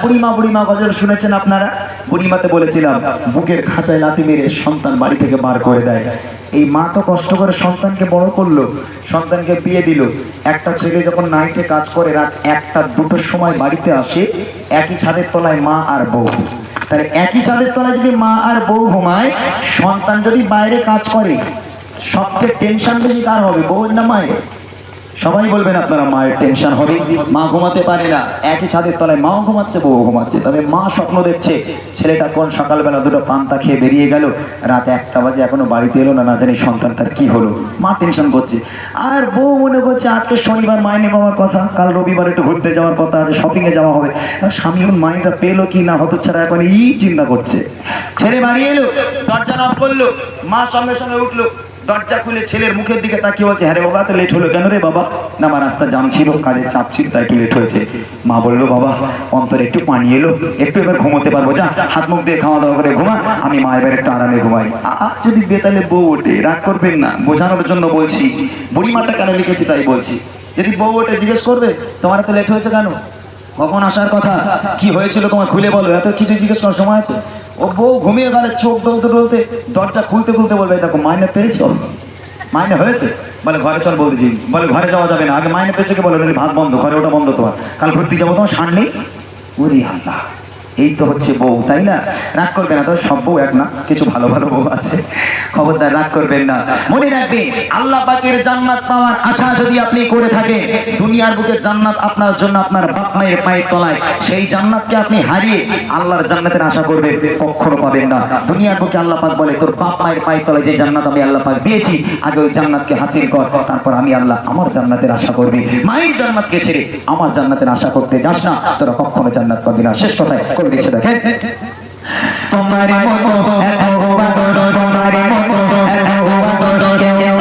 বুড়িমা গজল শুনেছেন আপনারা? বুড়িমাতে বলেছিলাম বুকের খাঁচায় লাথি মেরে সন্তান বাড়ি থেকে বার করে দেয়। এই মা তো কষ্ট করে সন্তানকে বড় করলো, সন্তানকে বিয়ে দিল। একটা ছেলে যখন নাইটে কাজ করে রাত 1টা 2টোর সময় বাড়িতে আসে, একই ছাদের তলায় মা আর বউ। তাহলে একই ছাদের তলায় যদি মা আর বউ ঘুমায়, সন্তান যদি বাইরে কাজ করে, সবচেয়ে টেনশন বেশি কার হবে, বউয়ের না মায়ের? সবাই বলবেন আপনারা মায়ের টেনশন হবে। মা ঘুমাতে পারে না, একই ছাদের তলায় মাও ঘুমাচ্ছে বউ ঘুমাচ্ছে, তবে মা স্বপ্ন দেখছে ছেলেটা কোন সকালবেলা 2টো পান্তা খেয়ে বেরিয়ে গেল, রাত 1টা বাজে এখনো বাড়িতে এলো না, না জানি সন্তানটার কি হলো। মা টেনশন করছে, আর বউ মনে করছে আজকে শনিবার মাইনে পাওয়ার কথা, কাল রবিবার একটু ঘুরতে যাওয়ার কথা আছে, শপিংয়ে যাওয়া হবে। স্বামী মাইনেটা পেলো কি না হতচ্ছাড়া এখন চিন্তা করছে। ছেলে বাড়ি এলো, দরজা নক করলো, মা সঙ্গে সঙ্গে উঠলো, দরজা খুলে ছেলের মুখের দিকে তাকিয়ে বলছে, হ্যাঁ রে বাবা, তো লেট হলো কেন রে বাবা? না, আমার রাস্তা জাম ছিল, কাজের চাপ ছিল, তাই একটু লেট হয়েছে। মা বললো, বাবা অন্তরে একটু পানি এলো, একটু এবার ঘুমোতে পারবো, যা হাত মুখ দিয়ে খাওয়া দাওয়া করে ঘুমা, আমি মা এবার একটু আরামে ঘুমাই। যদি বেতালে বউ ওঠে, রাগ করবেন না, বোঝানোর জন্য বলছি, বুড়িমাটা কেন লিখেছি তাই বলছি। যদি বউ ওঠে জিজ্ঞেস করবে, তোমার এত লেট হয়েছে কেন, কখন আসার কথা, কি হয়েছিল তোমার খুলে বলো, এত কিছু জিজ্ঞেস করার সময় আছে? ও বউ ঘুমিয়ে গেলে চোখ ডলতে দরজা খুলতে বলবে, দেখো মাইনে পেয়েছো, মাইনে হয়েছে? বলে ঘরে চল বলতেছি, বলে ঘরে যাওয়া যাবে না, আগে মাইনে পেয়েছো কে বলো, ভাত বন্ধ, ঘরে ওটা বন্ধ, তোমার কাল ঘুরতে যাবো, তোমার সার নেই। ওরে আল্লাহ, এই তো হচ্ছে বউ, তাই না? রাগ করবে না, তবে সব বউ এক না, কিছু ভালো বউ আছে, খবরদার রাগ করবেন না। মনে রাখবেন, আল্লাহ পাকের জান্নাত পাওয়ার আশা যদি আপনি করে থাকেন, দুনিয়ার বুকে জান্নাত আপনার জন্য আপনার বাপ মায়ের পায়ের তলায়, সেই জান্নাতকে আপনি হারিয়ে আল্লাহর জান্নাতের আশা করবেন, কখনো পাবেন না। দুনিয়ার বুকে আল্লাহ পাক বলে, তোর বাপ মায়ের পায়ের তলায় যে জান্নাত আমি আল্লাহ পাক দিয়েছি, আগে ওই জান্নাতকে হাসিল কর, তারপর আমি আল্লাহ আমার জান্নাতের আশা করবি। মায়ের জান্নাতকে ছেড়ে আমার জান্নাতের আশা করতে যাস না, তোরা কখনো জান্নাত পাবি না। শেষ কথায় করে দিচ্ছে, দেখেন, তোমার মতো এত বড়, তোমার মতো এত বড় কেউ